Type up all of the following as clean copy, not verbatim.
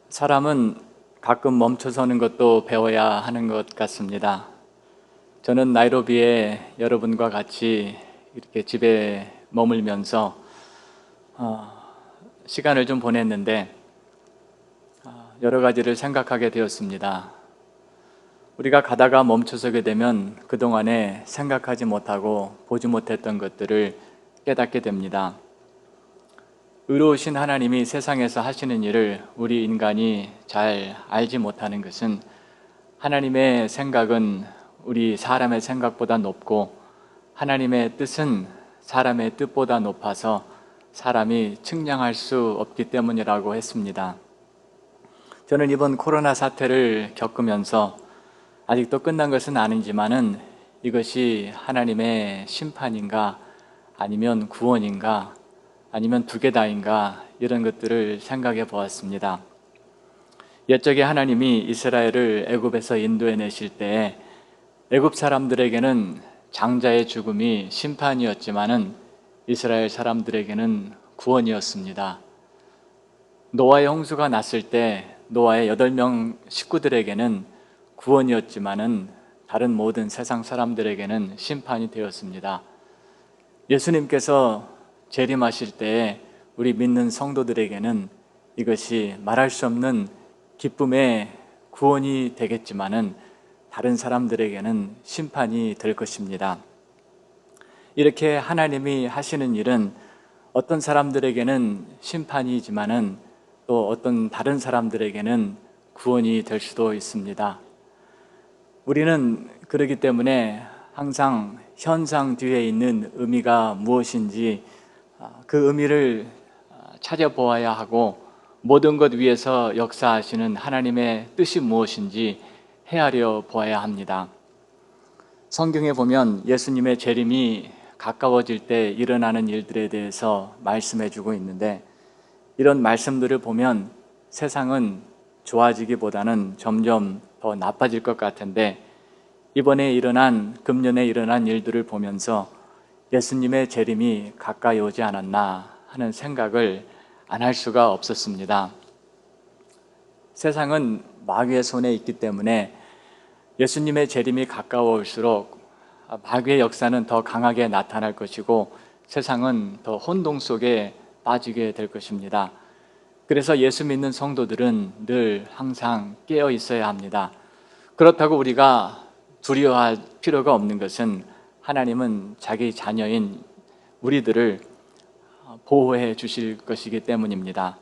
사람은 가끔 멈춰서는 것도 배워야 하는 것 같습니다. 저는 나이로비에 여러분과 같이 이렇게 집에 머물면서 시간을 좀 보냈는데 여러 가지를 생각하게 되었습니다. 우리가 가다가 멈춰서게 되면 그동안에 생각하지 못하고 보지 못했던 것들을 깨닫게 됩니다. 의로우신 하나님이 세상에서 하시는 일을 우리 인간이 잘 알지 못하는 것은 하나님의 생각은 우리 사람의 생각보다 높고 하나님의 뜻은 사람의 뜻보다 높아서 사람이 측량할 수 없기 때문이라고 했습니다. 저는 이번 코로나 사태를 겪으면서 아직도 끝난 것은 아니지만은 이것이 하나님의 심판인가 아니면 구원인가 아니면 두 개 다인가 이런 것들을 생각해 보았습니다. 옛적에 하나님이 이스라엘을 애굽에서 인도해내실 때에 애굽 사람들에게는 장자의 죽음이 심판이었지만은 이스라엘 사람들에게는 구원이었습니다. 노아의 홍수가 났을 때 노아의 8명 식구들에게는 구원이었지만은 다른 모든 세상 사람들에게는 심판이 되었습니다. 예수님께서 재림하실 때에 우리 믿는 성도들에게는 이것이 말할 수 없는 기쁨의 구원이 되겠지만은 다른 사람들에게는 심판이 될 것입니다. 이렇게 하나님이 하시는 일은 어떤 사람들에게는 심판이지만은 또 어떤 다른 사람들에게는 구원이 될 수도 있습니다. 우리는 그렇기 때문에 항상 현상 뒤에 있는 의미가 무엇인지 그 의미를 찾아보아야 하고 모든 것 위에서 역사하시는 하나님의 뜻이 무엇인지 헤아려 보아야 합니다. 성경에 보면 예수님의 재림이 가까워질 때 일어나는 일들에 대해서 말씀해 주고 있는데 이런 말씀들을 보면 세상은 좋아지기보다는 점점 더 나빠질 것 같은데 금년에 일어난 일들을 보면서 예수님의 재림이 가까이 오지 않았나 하는 생각을 안 할 수가 없었습니다. 세상은 마귀의 손에 있기 때문에 예수님의 재림이 가까워올수록 마귀의 역사는 더 강하게 나타날 것이고 세상은 더 혼동 속에 빠지게 될 것입니다. 그래서 예수 믿는 성도들은 늘 항상 깨어 있어야 합니다. 그렇다고 우리가 두려워할 필요가 없는 것은 하나님은 자기 자녀인 우리들을 보호해 주실 것이기 때문입니다.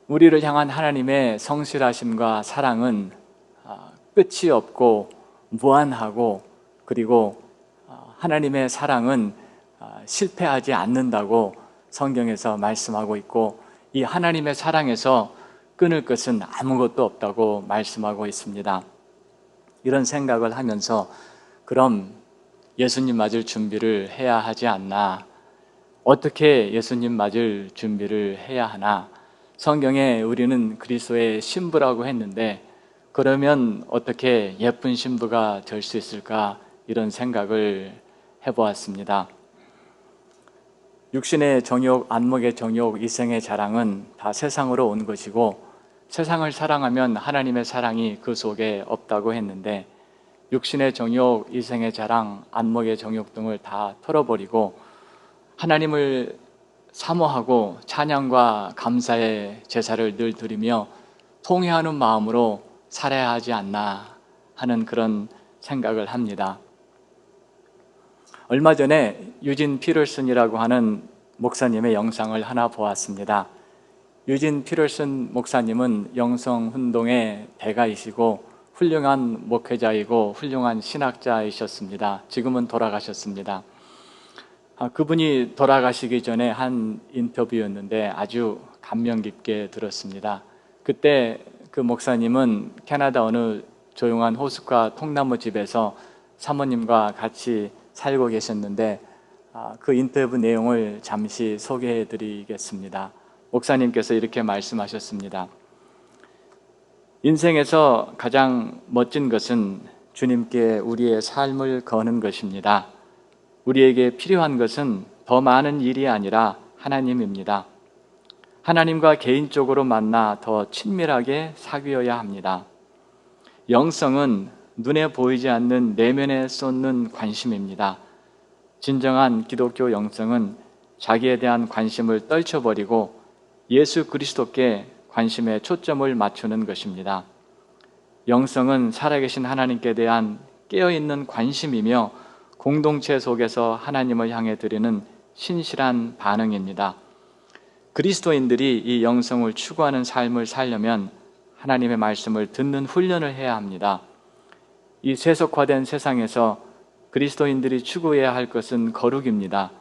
우리를 향한 하나님의 성실하심과 사랑은 끝이 없고 무한하고 그리고 하나님의 사랑은 실패하지 않는다고 성경에서 말씀하고 있고 이 하나님의 사랑에서 끊을 것은 아무것도 없다고 말씀하고 있습니다. 이런 생각을 하면서 그럼 예수님 맞을 준비를 해야 하지 않나? 어떻게 예수님 맞을 준비를 해야 하나? 성경에 우리는 그리스도의 신부라고 했는데 그러면 어떻게 예쁜 신부가 될 수 있을까? 이런 생각을 해보았습니다. 육신의 정욕, 안목의 정욕, 이생의 자랑은 다 세상으로 온 것이고 세상을 사랑하면 하나님의 사랑이 그 속에 없다고 했는데 육신의 정욕, 이생의 자랑, 안목의 정욕 등을 다 털어버리고 하나님을 사모하고 찬양과 감사의 제사를 늘 드리며 통회하는 마음으로 살아야 하지 않나 하는 그런 생각을 합니다. 얼마 전에 유진 피럴슨이라고 하는 목사님의 영상을 하나 보았습니다. 유진 피럴슨 목사님은 영성운동의 대가이시고 훌륭한 목회자이고 훌륭한 신학자이셨습니다. 지금은 돌아가셨습니다. 그분이 돌아가시기 전에 한 인터뷰였는데 아주 감명 깊게 들었습니다. 그때 그 목사님은 캐나다 어느 조용한 호숫가 통나무 집에서 사모님과 같이 살고 계셨는데 그 인터뷰 내용을 잠시 소개해 드리겠습니다. 목사님께서 이렇게 말씀하셨습니다. 인생에서 가장 멋진 것은 주님께 우리의 삶을 거는 것입니다. 우리에게 필요한 것은 더 많은 일이 아니라 하나님입니다. 하나님과 개인적으로 만나 더 친밀하게 사귀어야 합니다. 영성은 눈에 보이지 않는 내면에 쏟는 관심입니다. 진정한 기독교 영성은 자기에 대한 관심을 떨쳐버리고 예수 그리스도께 관심의 초점을 맞추는 것입니다. 영성은 살아계신 하나님께 대한 깨어있는 관심이며 공동체 속에서 하나님을 향해 드리는 신실한 반응입니다. 그리스도인들이 이 영성을 추구하는 삶을 살려면 하나님의 말씀을 듣는 훈련을 해야 합니다. 이 세속화된 세상에서 그리스도인들이 추구해야 할 것은 거룩입니다.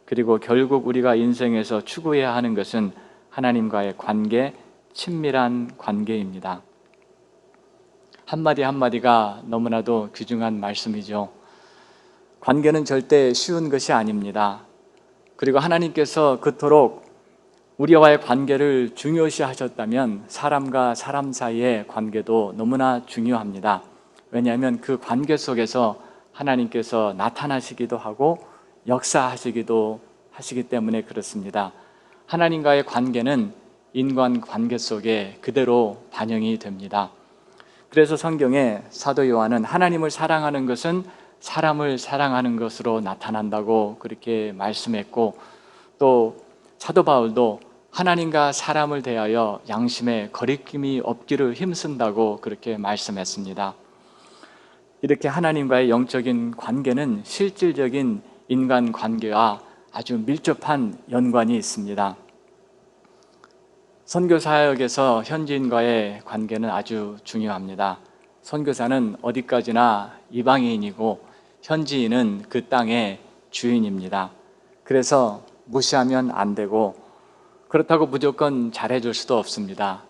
그리고 결국 우리가 인생에서 추구해야 하는 것은 하나님과의 관계, 친밀한 관계입니다. 한마디 한마디가 너무나도 귀중한 말씀이죠. 관계는 절대 쉬운 것이 아닙니다. 그리고 하나님께서 그토록 우리와의 관계를 중요시 하셨다면 사람과 사람 사이의 관계도 너무나 중요합니다. 왜냐하면 그 관계 속에서 하나님께서 나타나시기도 하고 역사하시기도 하시기 때문에 그렇습니다. 하나님과의 관계는 인간 관계 속에 그대로 반영이 됩니다. 그래서 성경에 사도 요한은 하나님을 사랑하는 것은 사람을 사랑하는 것으로 나타난다고 그렇게 말씀했고, 또 사도 바울도 하나님과 사람을 대하여 양심에 거리낌이 없기를 힘쓴다고 그렇게 말씀했습니다. 이렇게 하나님과의 영적인 관계는 실질적인 인간 관계와 아주 밀접한 연관이 있습니다. 선교 사역에서 현지인과의 관계는 아주 중요합니다. 선교사는 어디까지나 이방인이고 현지인은 그 땅의 주인입니다. 그래서 무시하면 안 되고, 그렇다고 무조건 잘해줄 수도 없습니다.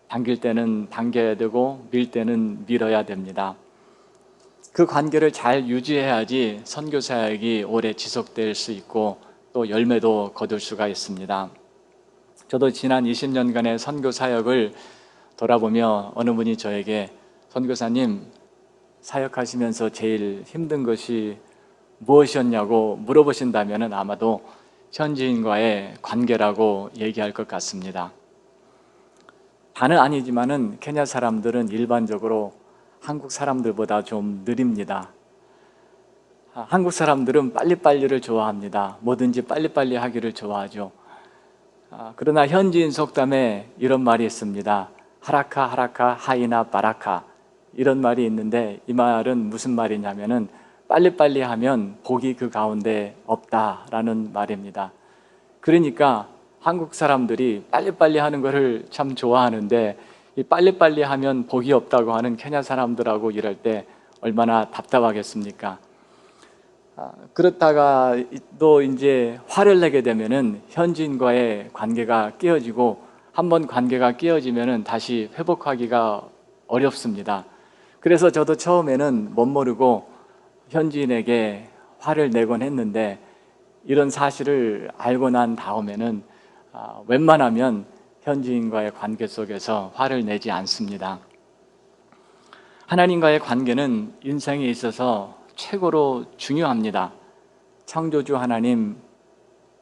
당길 때는 당겨야 되고 밀 때는 밀어야 됩니다. 그 관계를 잘 유지해야지 선교 사역이 오래 지속될 수 있고 또 열매도 거둘 수가 있습니다. 저도 지난 20년간의 선교 사역을 돌아보며 어느 분이 저에게 선교사님, 사역하시면서 제일 힘든 것이 무엇이었냐고 물어보신다면 아마도 현지인과의 관계라고 얘기할 것 같습니다. 다는 아니지만은 케냐 사람들은 일반적으로 한국 사람들보다 좀 느립니다. 한국 사람들은 빨리빨리를 좋아합니다. 뭐든지 빨리빨리 하기를 좋아하죠. 그러나 현지인 속담에 이런 말이 있습니다. 하라카 하라카 하이나 바라카, 이런 말이 있는데 이 말은 무슨 말이냐면은 빨리빨리 하면 복이 그 가운데 없다라는 말입니다. 그러니까 한국 사람들이 빨리빨리 하는 것을 참 좋아하는데 이 빨리빨리 하면 복이 없다고 하는 케냐 사람들하고 일할 때 얼마나 답답하겠습니까? 그렇다가 또 이제 화를 내게 되면은 현지인과의 관계가 깨어지고, 한번 관계가 깨어지면은 다시 회복하기가 어렵습니다. 그래서 저도 처음에는 멋모르고 현지인에게 화를 내곤 했는데, 이런 사실을 알고 난 다음에는 웬만하면 현지인과의 관계 속에서 화를 내지 않습니다. 하나님과의 관계는 인생에 있어서 최고로 중요합니다. 창조주 하나님,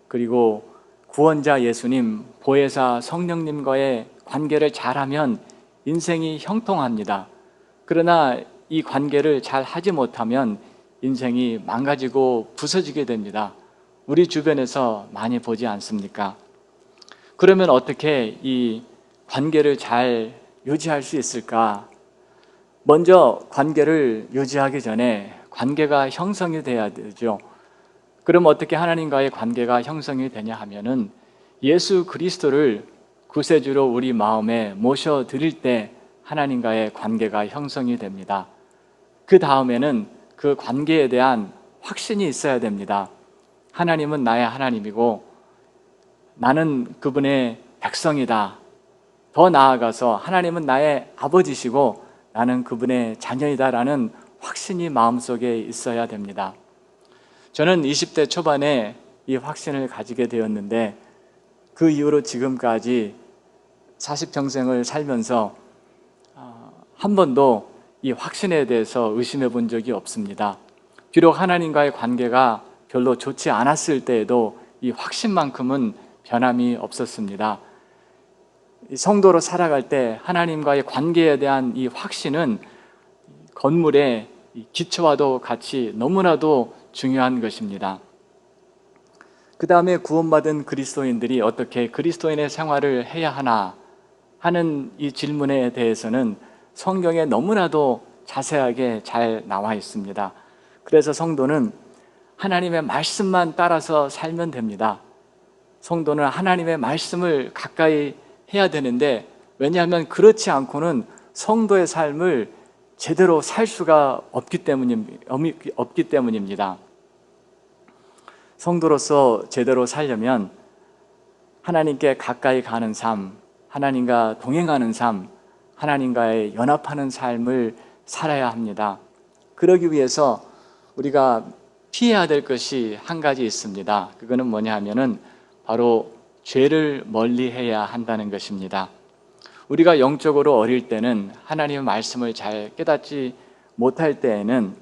그리고 구원자 예수님, 보혜사 성령님과의 관계를 잘하면 인생이 형통합니다. 그러나 이 관계를 잘 하지 못하면 인생이 망가지고 부서지게 됩니다. 우리 주변에서 많이 보지 않습니까? 그러면 어떻게 이 관계를 잘 유지할 수 있을까? 먼저 관계를 유지하기 전에 관계가 형성이 돼야 되죠. 그럼 어떻게 하나님과의 관계가 형성이 되냐 하면은 예수 그리스도를 구세주로 우리 마음에 모셔드릴 때 하나님과의 관계가 형성이 됩니다. 그 다음에는 그 관계에 대한 확신이 있어야 됩니다. 하나님은 나의 하나님이고 나는 그분의 백성이다. 더 나아가서 하나님은 나의 아버지시고 나는 그분의 자녀이다라는 확신이 마음속에 있어야 됩니다. 저는 20대 초반에 이 확신을 가지게 되었는데 그 이후로 지금까지 40평생을 살면서 한 번도 이 확신에 대해서 의심해 본 적이 없습니다. 비록 하나님과의 관계가 별로 좋지 않았을 때에도 이 확신만큼은 변함이 없었습니다. 성도로 살아갈 때 하나님과의 관계에 대한 이 확신은 건물의 기초와도 같이 너무나도 중요한 것입니다. 그 다음에 구원받은 그리스도인들이 어떻게 그리스도인의 생활을 해야 하나 하는 이 질문에 대해서는 성경에 너무나도 자세하게 잘 나와 있습니다. 그래서 성도는 하나님의 말씀만 따라서 살면 됩니다. 성도는 하나님의 말씀을 가까이 해야 되는데, 왜냐하면 그렇지 않고는 성도의 삶을 제대로 살 수가 없기 때문입니다. 성도로서 제대로 살려면 하나님께 가까이 가는 삶, 하나님과 동행하는 삶, 하나님과의 연합하는 삶을 살아야 합니다. 그러기 위해서 우리가 피해야 될 것이 한 가지 있습니다. 그거는 뭐냐 하면은 바로 죄를 멀리해야 한다는 것입니다. 우리가 영적으로 어릴 때는 하나님의 말씀을 잘 깨닫지 못할 때에는,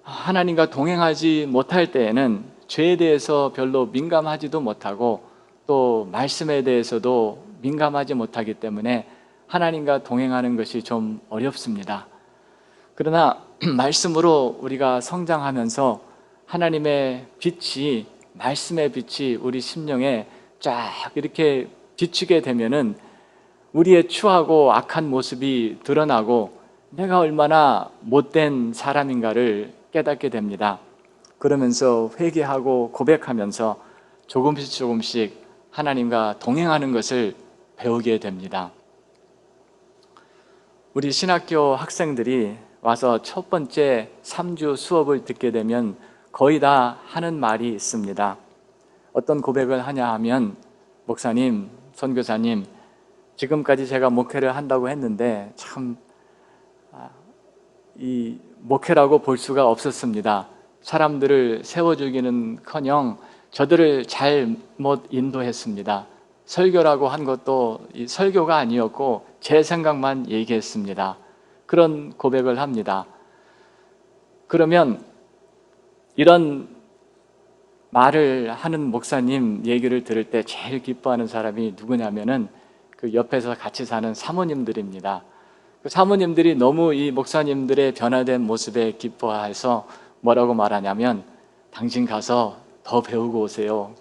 하나님과 동행하지 못할 때에는 죄에 대해서 별로 민감하지도 못하고 또 말씀에 대해서도 민감하지 못하기 때문에 하나님과 동행하는 것이 좀 어렵습니다. 그러나 말씀으로 우리가 성장하면서 하나님의 빛이, 말씀의 빛이 우리 심령에 쫙 이렇게 비추게 되면은 우리의 추하고 악한 모습이 드러나고 내가 얼마나 못된 사람인가를 깨닫게 됩니다. 그러면서 회개하고 고백하면서 조금씩 하나님과 동행하는 것을 배우게 됩니다. 우리 신학교 학생들이 와서 첫 번째 3주 수업을 듣게 되면 거의 다 하는 말이 있습니다. 어떤 고백을 하냐 하면, 목사님, 선교사님, 지금까지 제가 목회를 한다고 했는데 참 이 목회라고 볼 수가 없었습니다. 사람들을 세워주기는커녕 저들을 잘못 인도했습니다. 설교라고 한 것도 설교가 아니었고 제 생각만 얘기했습니다. 그런 고백을 합니다. 그러면 이런 말을 하는 목사님 얘기를 들을 때 제일 기뻐하는 사람이 누구냐면은 그 옆에서 같이 사는 사모님들입니다. 그 사모님들이 너무 이 목사님들의 변화된 모습에 기뻐해서 뭐라고 말하냐면, 당신 가서 더 배우고 오세요.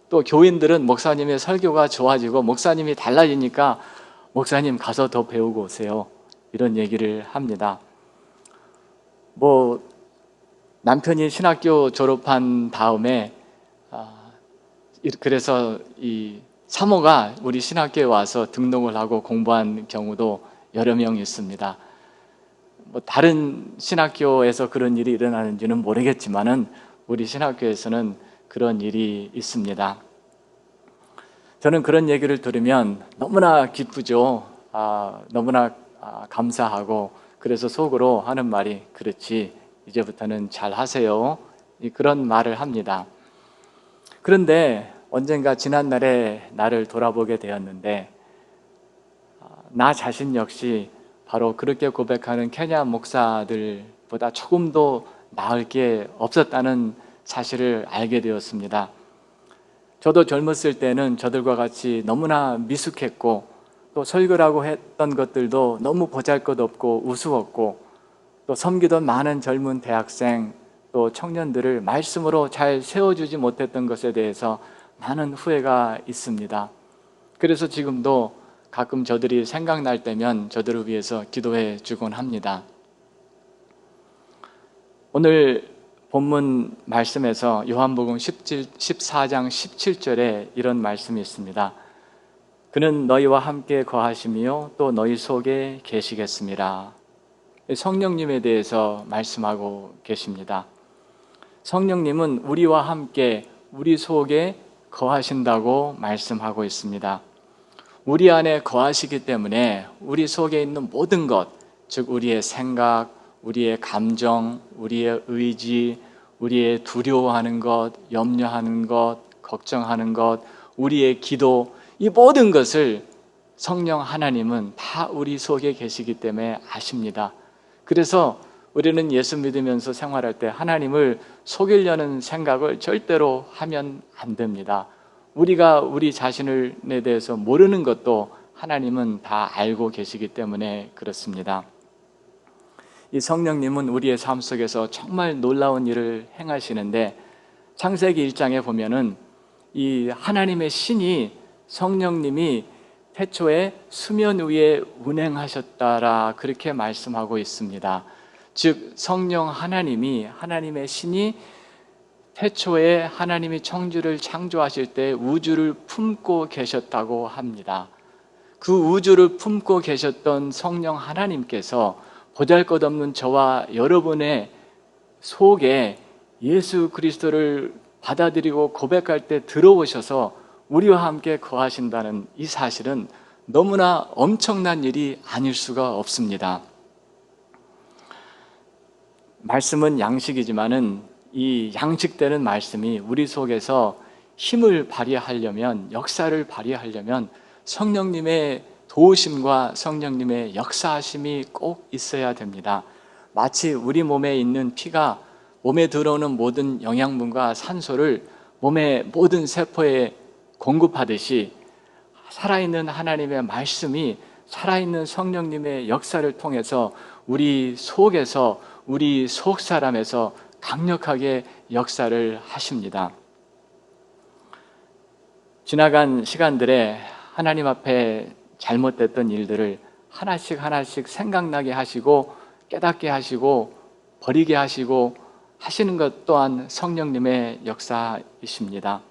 또 교인들은 목사님의 설교가 좋아지고 목사님이 달라지니까 목사님 가서 더 배우고 오세요. 이런 얘기를 합니다. 남편이 신학교 졸업한 다음에 그래서 이 사모가 우리 신학교에 와서 등록을 하고 공부한 경우도 여러 명 있습니다. 다른 신학교에서 그런 일이 일어나는지는 모르겠지만은 우리 신학교에서는 그런 일이 있습니다. 저는 그런 얘기를 들으면 너무나 기쁘죠. 너무나 감사하고, 그래서 속으로 하는 말이, 그렇지, 이제부터는 잘 하세요. 그런 말을 합니다. 그런데 언젠가 지난날에 나를 돌아보게 되었는데, 나 자신 역시 바로 그렇게 고백하는 케냐 목사들보다 조금도 나을 게 없었다는 사실을 알게 되었습니다. 저도 젊었을 때는 저들과 같이 너무나 미숙했고, 또 설교라고 했던 것들도 너무 보잘것없고 우스웠고, 또 섬기던 많은 젊은 대학생 또 청년들을 말씀으로 잘 세워주지 못했던 것에 대해서 많은 후회가 있습니다. 그래서 지금도 가끔 저들이 생각날 때면 저들을 위해서 기도해 주곤 합니다. 오늘 본문 말씀에서 요한복음 14장 17절에 이런 말씀이 있습니다. 그는 너희와 함께 거하시며 또 너희 속에 계시겠습니다. 성령님에 대해서 말씀하고 계십니다. 성령님은 우리와 함께 우리 속에 거하신다고 말씀하고 있습니다. 우리 안에 거하시기 때문에 우리 속에 있는 모든 것, 즉 우리의 생각, 우리의 감정, 우리의 의지, 우리의 두려워하는 것, 염려하는 것, 걱정하는 것, 우리의 기도, 이 모든 것을 성령 하나님은 다 우리 속에 계시기 때문에 아십니다. 그래서 우리는 예수 믿으면서 생활할 때 하나님을 속이려는 생각을 절대로 하면 안 됩니다. 우리가 우리 자신에 대해서 모르는 것도 하나님은 다 알고 계시기 때문에 그렇습니다. 이 성령님은 우리의 삶 속에서 정말 놀라운 일을 행하시는데, 창세기 1장에 보면은 이 하나님의 신이, 성령님이 태초에 수면 위에 운행하셨다라 그렇게 말씀하고 있습니다. 즉 성령 하나님이, 하나님의 신이 태초에 하나님이 천지를 창조하실 때 우주를 품고 계셨다고 합니다. 그 우주를 품고 계셨던 성령 하나님께서 보잘것없는 저와 여러분의 속에 예수 그리스도를 받아들이고 고백할 때 들어오셔서 우리와 함께 거하신다는 이 사실은 너무나 엄청난 일이 아닐 수가 없습니다. 말씀은 양식이지만은 이 양식되는 말씀이 우리 속에서 힘을 발휘하려면, 역사를 발휘하려면 성령님의 도우심과 성령님의 역사하심이 꼭 있어야 됩니다. 마치 우리 몸에 있는 피가 몸에 들어오는 모든 영양분과 산소를 몸의 모든 세포에 공급하듯이, 살아있는 하나님의 말씀이 살아있는 성령님의 역사를 통해서 우리 속에서, 우리 속 사람에서 강력하게 역사를 하십니다. 지나간 시간들에 하나님 앞에 잘못됐던 일들을 하나씩 하나씩 생각나게 하시고 깨닫게 하시고 버리게 하시고 하시는 것 또한 성령님의 역사이십니다.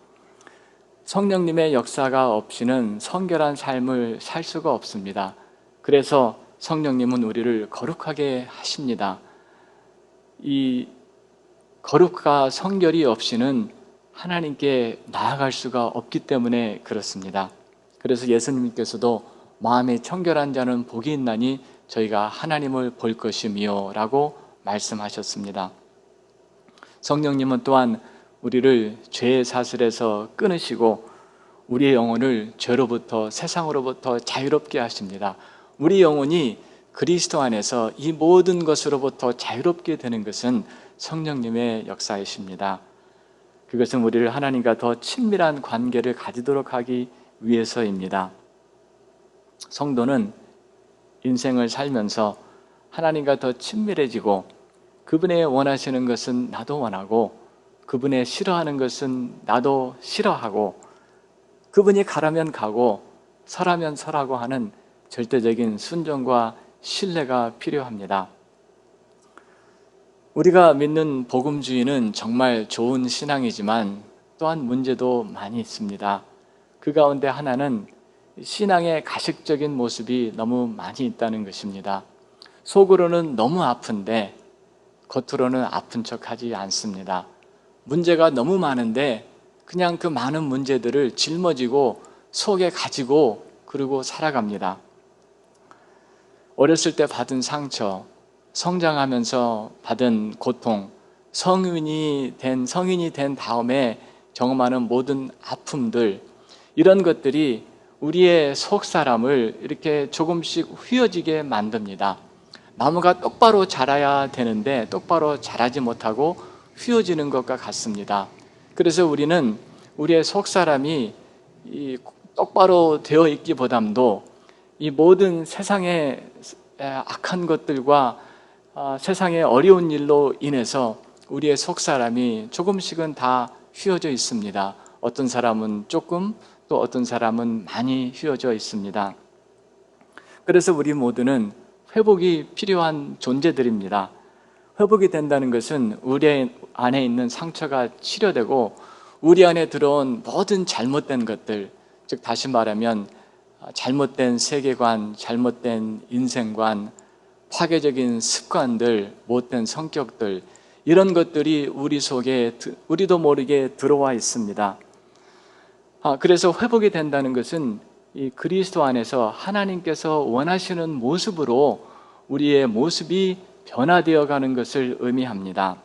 성령님의 역사가 없이는 성결한 삶을 살 수가 없습니다. 그래서 성령님은 우리를 거룩하게 하십니다. 이 거룩과 성결이 없이는 하나님께 나아갈 수가 없기 때문에 그렇습니다. 그래서 예수님께서도 마음이 청결한 자는 복이 있나니 저희가 하나님을 볼 것이며 라고 말씀하셨습니다. 성령님은 또한 우리를 죄의 사슬에서 끊으시고 우리의 영혼을 죄로부터, 세상으로부터 자유롭게 하십니다. 우리 영혼이 그리스도 안에서 이 모든 것으로부터 자유롭게 되는 것은 성령님의 역사이십니다. 그것은 우리를 하나님과 더 친밀한 관계를 가지도록 하기 위해서입니다. 성도는 인생을 살면서 하나님과 더 친밀해지고, 그분의 원하시는 것은 나도 원하고, 그분의 싫어하는 것은 나도 싫어하고, 그분이 가라면 가고 서라면 서라고 하는 절대적인 순종과 신뢰가 필요합니다. 우리가 믿는 복음주의는 정말 좋은 신앙이지만 또한 문제도 많이 있습니다. 그 가운데 하나는 신앙의 가식적인 모습이 너무 많이 있다는 것입니다. 속으로는 너무 아픈데 겉으로는 아픈 척하지 않습니다. 문제가 너무 많은데 그냥 그 많은 문제들을 짊어지고 속에 가지고 그러고 살아갑니다. 어렸을 때 받은 상처, 성장하면서 받은 고통, 성인이 된 다음에 경험하는 모든 아픔들, 이런 것들이 우리의 속 사람을 이렇게 조금씩 휘어지게 만듭니다. 나무가 똑바로 자라야 되는데 똑바로 자라지 못하고 휘어지는 것과 같습니다. 그래서 우리는 우리의 속 사람이 똑바로 되어 있기보담도 이 모든 세상의 악한 것들과 세상의 어려운 일로 인해서 우리의 속 사람이 조금씩은 다 휘어져 있습니다. 어떤 사람은 조금, 또 어떤 사람은 많이 휘어져 있습니다. 그래서 우리 모두는 회복이 필요한 존재들입니다. 회복이 된다는 것은 우리 안에 있는 상처가 치료되고 우리 안에 들어온 모든 잘못된 것들, 즉 다시 말하면 잘못된 세계관, 잘못된 인생관, 파괴적인 습관들, 못된 성격들, 이런 것들이 우리 속에 우리도 모르게 들어와 있습니다. 그래서 회복이 된다는 것은 이 그리스도 안에서 하나님께서 원하시는 모습으로 우리의 모습이 변화되어 가는 것을 의미합니다.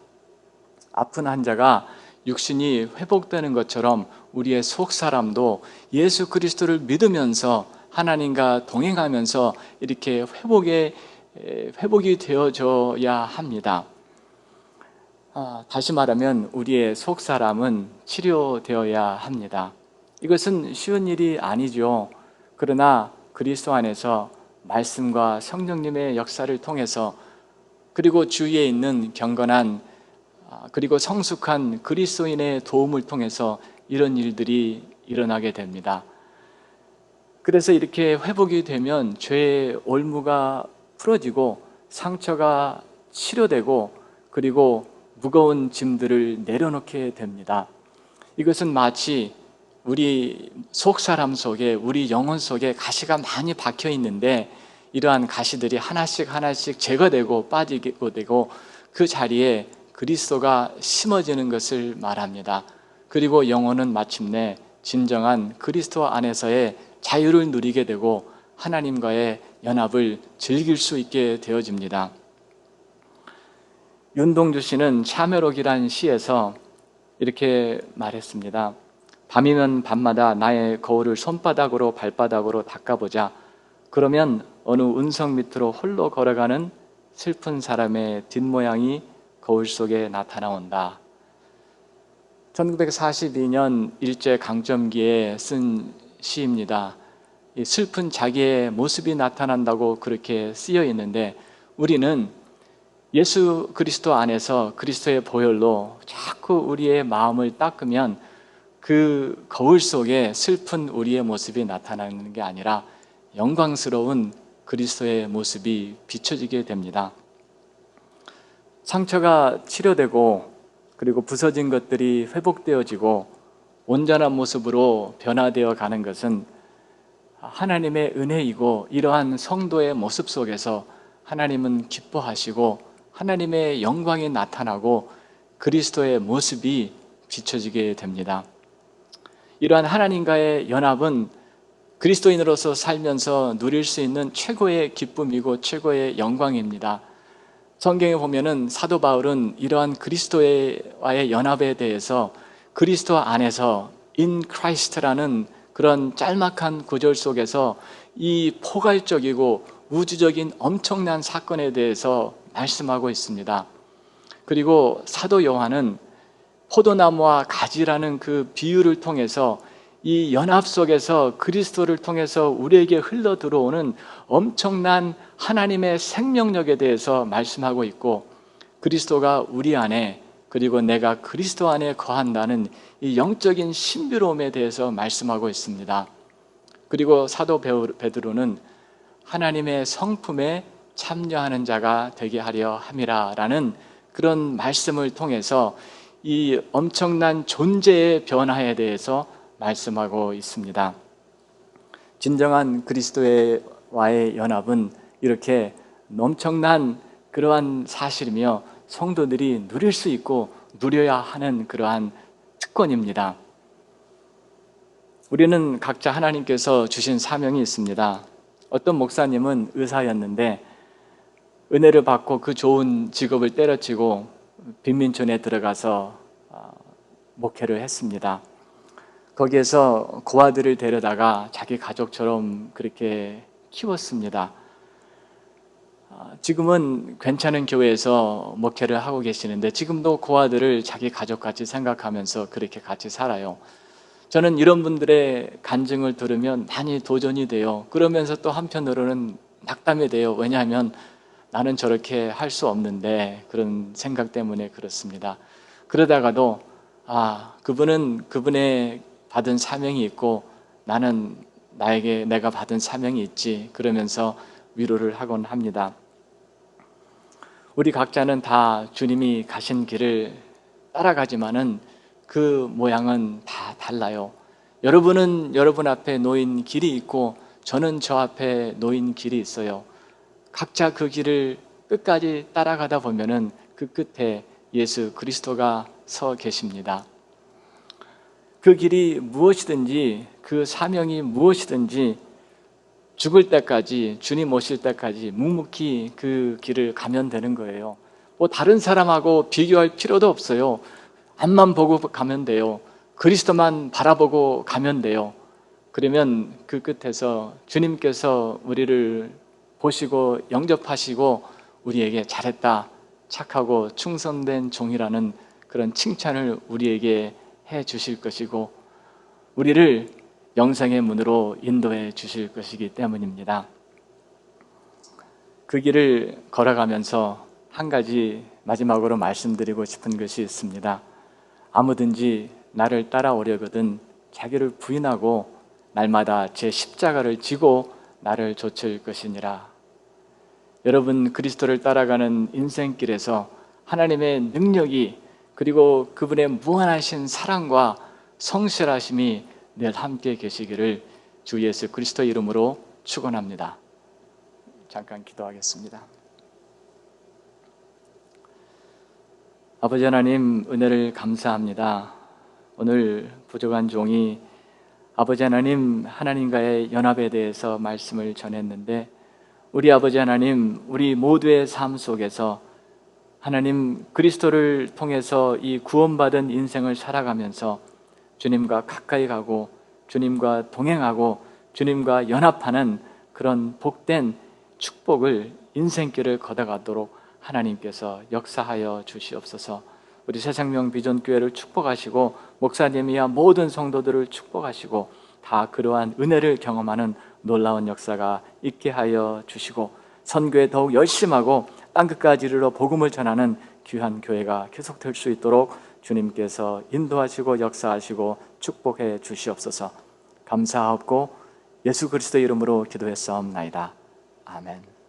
아픈 환자가 육신이 회복되는 것처럼 우리의 속 사람도 예수 그리스도를 믿으면서 하나님과 동행하면서 이렇게 회복이 되어져야 합니다. 다시 말하면 우리의 속 사람은 치료되어야 합니다. 이것은 쉬운 일이 아니죠. 그러나 그리스도 안에서 말씀과 성령님의 역사를 통해서, 그리고 주위에 있는 경건한 그리고 성숙한 그리스도인의 도움을 통해서 이런 일들이 일어나게 됩니다. 그래서 이렇게 회복이 되면 죄의 올무가 풀어지고 상처가 치료되고, 그리고 무거운 짐들을 내려놓게 됩니다. 이것은 마치 우리 속사람 속에, 우리 영혼 속에 가시가 많이 박혀 있는데, 이러한 가시들이 하나씩 하나씩 제거되고 빠지게 되고 그 자리에 그리스도가 심어지는 것을 말합니다. 그리고 영혼은 마침내 진정한 그리스도 안에서의 자유를 누리게 되고 하나님과의 연합을 즐길 수 있게 되어집니다. 윤동주 씨는 참회록이라는 시에서 이렇게 말했습니다. 밤이면 밤마다 나의 거울을 손바닥으로 발바닥으로 닦아보자. 그러면 어느 운석 밑으로 홀로 걸어가는 슬픈 사람의 뒷모양이 거울 속에 나타나온다. 1942년 일제강점기에 쓴 시입니다. 이 슬픈 자기의 모습이 나타난다고 그렇게 쓰여 있는데, 우리는 예수 그리스도 안에서 그리스도의 보혈로 자꾸 우리의 마음을 닦으면 그 거울 속에 슬픈 우리의 모습이 나타나는 게 아니라 영광스러운 그리스도의 모습이 비춰지게 됩니다. 상처가 치료되고, 그리고 부서진 것들이 회복되어지고 온전한 모습으로 변화되어 가는 것은 하나님의 은혜이고, 이러한 성도의 모습 속에서 하나님은 기뻐하시고 하나님의 영광이 나타나고 그리스도의 모습이 비춰지게 됩니다. 이러한 하나님과의 연합은 그리스도인으로서 살면서 누릴 수 있는 최고의 기쁨이고 최고의 영광입니다. 성경에 보면은 사도 바울은 이러한 그리스도와의 연합에 대해서 그리스도 안에서 in Christ라는 그런 짤막한 구절 속에서 이 포괄적이고 우주적인 엄청난 사건에 대해서 말씀하고 있습니다. 그리고 사도 요한은 포도나무와 가지라는 그 비유를 통해서 이 연합 속에서 그리스도를 통해서 우리에게 흘러 들어오는 엄청난 하나님의 생명력에 대해서 말씀하고 있고, 그리스도가 우리 안에, 그리고 내가 그리스도 안에 거한다는 이 영적인 신비로움에 대해서 말씀하고 있습니다. 그리고 사도 베드로는 하나님의 성품에 참여하는 자가 되게 하려 함이라 라는 그런 말씀을 통해서 이 엄청난 존재의 변화에 대해서 말씀하고 있습니다. 진정한 그리스도와의 연합은 이렇게 엄청난 그러한 사실이며 성도들이 누릴 수 있고 누려야 하는 그러한 특권입니다. 우리는 각자 하나님께서 주신 사명이 있습니다. 어떤 목사님은 의사였는데 은혜를 받고 그 좋은 직업을 때려치고 빈민촌에 들어가서 목회를 했습니다. 거기에서 고아들을 데려다가 자기 가족처럼 그렇게 키웠습니다. 지금은 괜찮은 교회에서 목회를 하고 계시는데 지금도 고아들을 자기 가족같이 생각하면서 그렇게 같이 살아요. 저는 이런 분들의 간증을 들으면 많이 도전이 돼요. 그러면서 또 한편으로는 낙담이 돼요. 왜냐하면 나는 저렇게 할 수 없는데, 그런 생각 때문에 그렇습니다. 그러다가도 그분은 그분의 받은 사명이 있고 나는 내가 받은 사명이 있지, 그러면서 위로를 하곤 합니다. 우리 각자는 다 주님이 가신 길을 따라가지만은 그 모양은 다 달라요. 여러분은 여러분 앞에 놓인 길이 있고 저는 저 앞에 놓인 길이 있어요. 각자 그 길을 끝까지 따라가다 보면은 그 끝에 예수 그리스도가 서 계십니다. 그 길이 무엇이든지, 그 사명이 무엇이든지 죽을 때까지, 주님 오실 때까지 묵묵히 그 길을 가면 되는 거예요. 뭐 다른 사람하고 비교할 필요도 없어요. 앞만 보고 가면 돼요. 그리스도만 바라보고 가면 돼요. 그러면 그 끝에서 주님께서 우리를 보시고 영접하시고 우리에게 잘했다, 착하고 충성된 종이라는 그런 칭찬을 우리에게 해 주실 것이고, 우리를 영생의 문으로 인도해 주실 것이기 때문입니다. 그 길을 걸어가면서 한 가지 마지막으로 말씀드리고 싶은 것이 있습니다. 아무든지 나를 따라오려거든 자기를 부인하고 날마다 제 십자가를 지고 나를 좇을 것이니라. 여러분, 그리스도를 따라가는 인생길에서 하나님의 능력이, 그리고 그분의 무한하신 사랑과 성실하심이 늘 함께 계시기를 주 예수 그리스도 이름으로 축원합니다. 잠깐 기도하겠습니다. 아버지 하나님, 은혜를 감사합니다. 오늘 부족한 종이 아버지 하나님, 하나님과의 연합에 대해서 말씀을 전했는데, 우리 아버지 하나님, 우리 모두의 삶 속에서 하나님 그리스도를 통해서 이 구원받은 인생을 살아가면서 주님과 가까이 가고 주님과 동행하고 주님과 연합하는 그런 복된 축복을, 인생길을 걷어가도록 하나님께서 역사하여 주시옵소서. 우리 새생명 비전교회를 축복하시고 목사님이야 모든 성도들을 축복하시고 다 그러한 은혜를 경험하는 놀라운 역사가 있게 하여 주시고, 선교에 더욱 열심하고 땅끝까지 이르러 복음을 전하는 귀한 교회가 계속될 수 있도록 주님께서 인도하시고 역사하시고 축복해 주시옵소서. 감사하옵고 예수 그리스도 이름으로 기도했사옵나이다. 아멘.